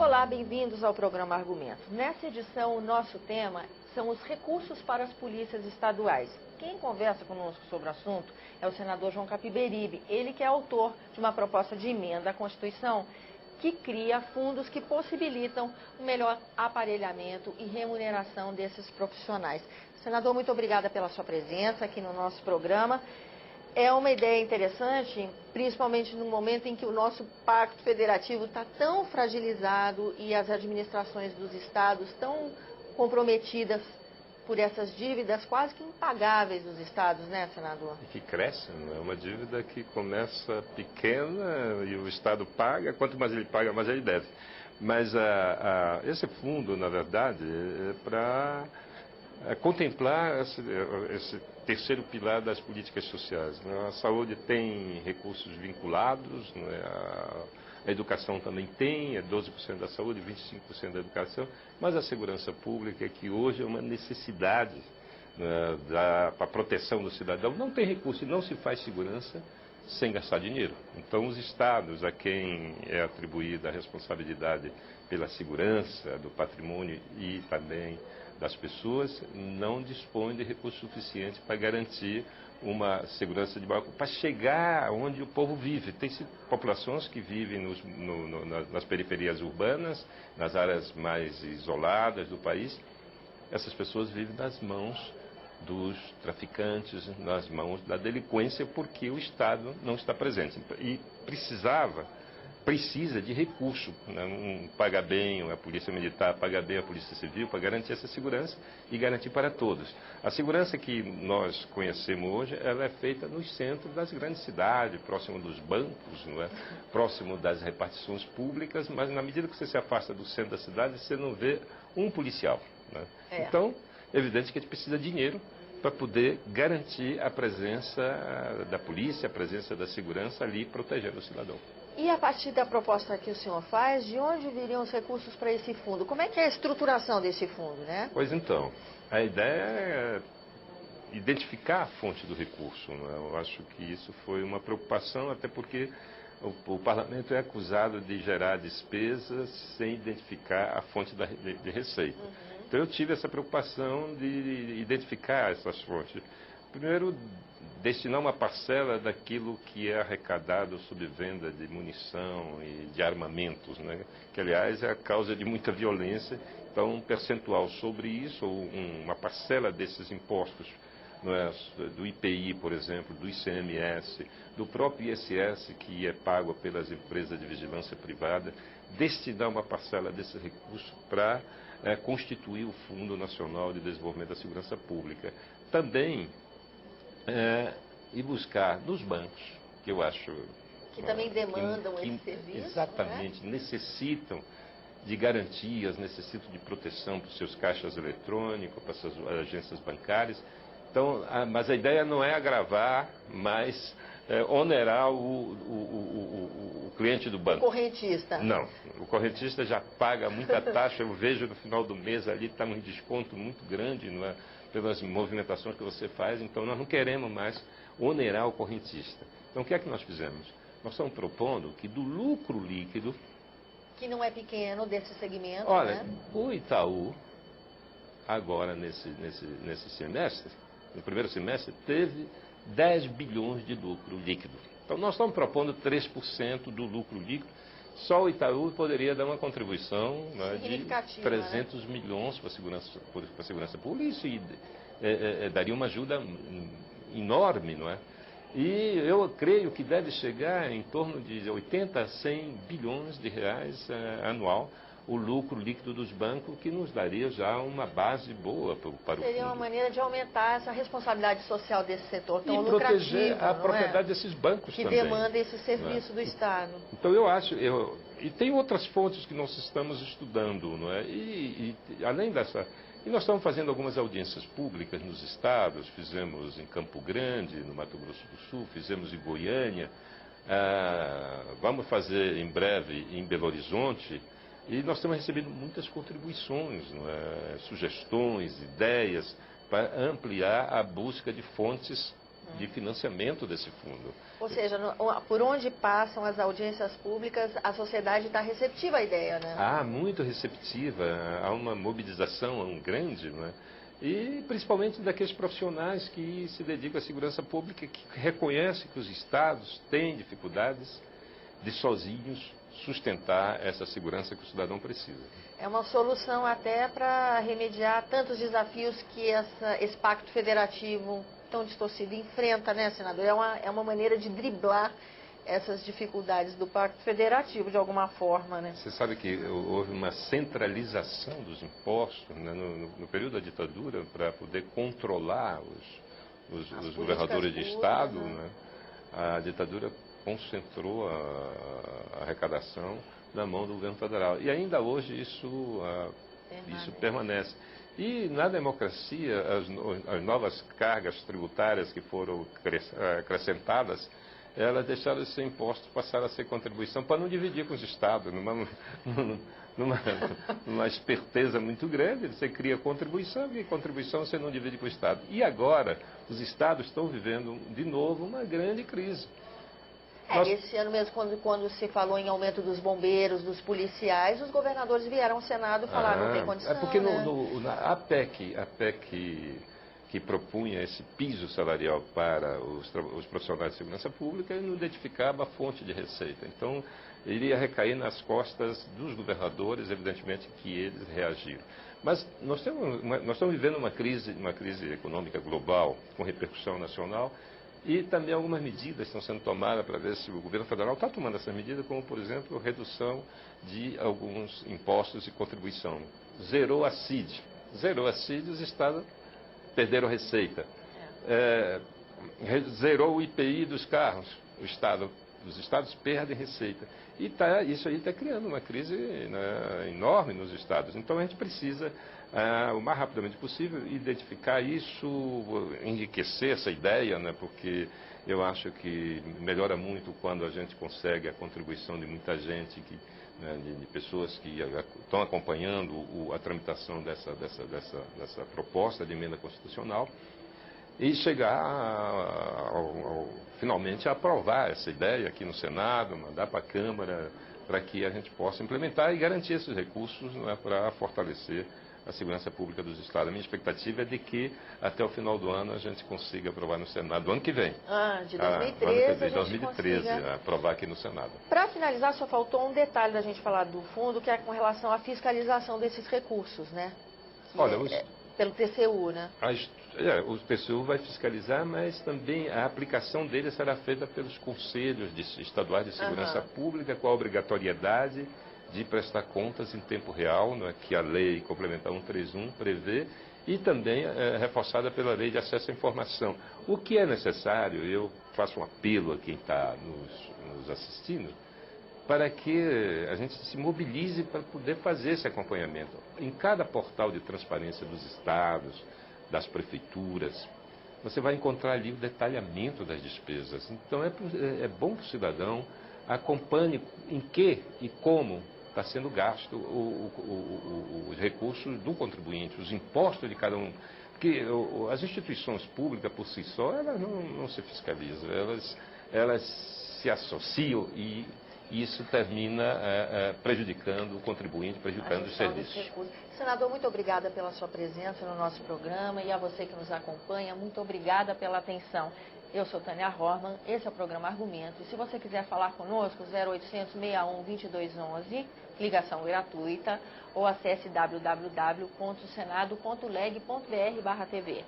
Olá, bem-vindos ao programa Argumentos. Nessa edição, o nosso tema são os recursos para as polícias estaduais. Quem conversa conosco sobre o assunto é o senador João Capiberibe, ele que é autor de uma proposta de emenda à Constituição que cria fundos que possibilitam o melhor aparelhamento e remuneração desses profissionais. Senador, muito obrigada pela sua presença aqui no nosso programa. É uma ideia interessante, principalmente no momento em que o nosso pacto federativo está tão fragilizado e as administrações dos estados tão comprometidas por essas dívidas quase que impagáveis dos estados, né, senador? E que cresce, não é uma dívida que começa pequena e o estado paga, quanto mais ele paga, mais ele deve. Mas esse fundo, na verdade, é para contemplar esse terceiro pilar das políticas sociais, né? A saúde tem recursos vinculados, né? A educação também tem, é 12% da saúde, 25% da educação, mas a segurança pública, que hoje é uma necessidade, né, para a proteção do cidadão, não tem recurso e não se faz segurança sem gastar dinheiro. Então, os estados a quem é atribuída a responsabilidade pela segurança do patrimônio e também das pessoas não dispõem de recursos suficientes para garantir uma segurança de maior, para chegar onde o povo vive. Tem populações que vivem nas periferias urbanas, nas áreas mais isoladas do país. Essas pessoas vivem nas mãos dos traficantes, nas mãos da delinquência, porque o Estado não está presente. E precisa de recurso, né? Paga bem a Polícia Militar, paga bem a Polícia Civil, para garantir essa segurança e garantir para todos. A segurança que nós conhecemos hoje, ela é feita nos centros das grandes cidades, próximo dos bancos, não é? Próximo das repartições públicas, mas na medida que você se afasta do centro da cidade, você não vê um policial, né? Então, é evidente que a gente precisa de dinheiro para poder garantir a presença da polícia, a presença da segurança ali, protegendo o cidadão. E a partir da proposta que o senhor faz, de onde viriam os recursos para esse fundo? Como é que é a estruturação desse fundo, né? Pois então, a ideia é identificar a fonte do recurso, né? Eu acho que isso foi uma preocupação, até porque o parlamento é acusado de gerar despesas sem identificar a fonte de receita. Então eu tive essa preocupação de identificar essas fontes. Primeiro, destinar uma parcela daquilo que é arrecadado sob venda de munição e de armamentos, né? Que, aliás, é a causa de muita violência. Então, um percentual sobre isso, ou uma parcela desses impostos, não é, do IPI, por exemplo, do ICMS, do próprio ISS, que é pago pelas empresas de vigilância privada, destinar uma parcela desse recurso para constituir o Fundo Nacional de Desenvolvimento da Segurança Pública. Também e buscar nos bancos, que eu acho que também demandam esse serviço, exatamente, né? Necessitam de garantias, necessitam de proteção para os seus caixas eletrônicos, para as suas agências bancárias. Então, mas a ideia não é agravar, mas onerar o cliente do banco. O correntista. Não, o correntista já paga muita taxa, eu vejo no final do mês ali está um desconto muito grande, não é? Pelas movimentações que você faz, então nós não queremos mais onerar o correntista. Então o que é que nós fizemos? Nós estamos propondo que do lucro líquido... Que não é pequeno desse segmento, olha, né? O Itaú, agora nesse semestre, no primeiro semestre, teve 10 bilhões de lucro líquido. Então nós estamos propondo 3% do lucro líquido. Só o Itaú poderia dar uma contribuição, né, de 300 milhões para a segurança pública. Isso daria uma ajuda enorme, não é? E eu creio que deve chegar em torno de 80 a 100 bilhões de reais anual o lucro líquido dos bancos, que nos daria já uma base boa para o fundo. Seria uma maneira de aumentar essa responsabilidade social desse setor tão lucrativo. E proteger a propriedade desses bancos que também. Que demanda esse serviço do Estado. Então eu acho... E tem outras fontes que nós estamos estudando, não é? E além dessa... E nós estamos fazendo algumas audiências públicas nos estados, fizemos em Campo Grande, no Mato Grosso do Sul, fizemos em Goiânia, vamos fazer em breve em Belo Horizonte, e nós estamos recebendo muitas contribuições, não é? Sugestões, ideias, para ampliar a busca de fontes de financiamento desse fundo. Ou seja, por onde passam as audiências públicas, a sociedade está receptiva à ideia, né? Muito receptiva, há uma mobilização grande, né? E principalmente daqueles profissionais que se dedicam à segurança pública, que reconhecem que os estados têm dificuldades de sozinhos sustentar essa segurança que o cidadão precisa. É uma solução até para remediar tantos desafios que esse pacto federativo tão distorcido enfrenta, né, senador? É uma maneira de driblar essas dificuldades do pacto federativo, de alguma forma, né? Você sabe que houve uma centralização dos impostos, né, no período da ditadura, para poder controlar os governadores de estado, né? A ditadura concentrou a arrecadação na mão do governo federal. E ainda hoje isso permanece. E na democracia, as novas cargas tributárias que foram acrescentadas, elas deixaram de ser impostos, passaram a ser contribuição, para não dividir com os estados, numa esperteza muito grande. Você cria contribuição, e contribuição você não divide com o estado. E agora, os estados estão vivendo, de novo, uma grande crise. Esse ano mesmo, quando se falou em aumento dos bombeiros, dos policiais, os governadores vieram ao Senado e falaram não tem condição. É porque né? A PEC que propunha esse piso salarial para os profissionais de segurança pública, ele não identificava a fonte de receita. Então, iria recair nas costas dos governadores, evidentemente que eles reagiram. Mas nós estamos vivendo uma crise econômica global, com repercussão nacional, e também algumas medidas estão sendo tomadas para ver se o governo federal está tomando essas medidas, como, por exemplo, redução de alguns impostos e contribuição. Zerou a CID. Zerou a CID, os estados perderam receita. Zerou o IPI dos carros. Os estados perdem receita. E isso aí está criando uma crise, né, enorme nos estados. Então a gente precisa, o mais rapidamente possível, identificar isso, enriquecer essa ideia, né, porque eu acho que melhora muito quando a gente consegue a contribuição de muita gente, de pessoas que estão acompanhando a tramitação dessa proposta de emenda constitucional, e chegar finalmente a aprovar essa ideia aqui no Senado, mandar para a Câmara, para que a gente possa implementar e garantir esses recursos, né, para fortalecer a segurança pública dos estados. A minha expectativa é de que até o final do ano a gente consiga aprovar no Senado, ano que vem. De 2013, de 2013, aprovar aqui no Senado. Para finalizar, só faltou um detalhe da gente falar do fundo, que é com relação à fiscalização desses recursos, né? Olha, pelo TCU, né? O TCU vai fiscalizar, mas também a aplicação dele será feita pelos conselhos estaduais de segurança pública, com a obrigatoriedade de prestar contas em tempo real, né, que a lei complementar 131 prevê, e também reforçada pela lei de acesso à informação. O que é necessário, eu faço um apelo a quem está nos assistindo, para que a gente se mobilize para poder fazer esse acompanhamento. Em cada portal de transparência dos estados, das prefeituras, você vai encontrar ali o detalhamento das despesas. Então é bom que o cidadão acompanhe em que e como está sendo gasto os recursos do contribuinte, os impostos de cada um. Porque as instituições públicas por si só, elas não se fiscalizam, elas se associam e isso termina prejudicando o contribuinte, prejudicando os serviços. Senador, muito obrigada pela sua presença no nosso programa, e a você que nos acompanha, muito obrigada pela atenção. Eu sou Tânia Horman, esse é o programa Argumento. E se você quiser falar conosco, 0800 61 2211, ligação gratuita, ou acesse www.senado.leg.br/TV.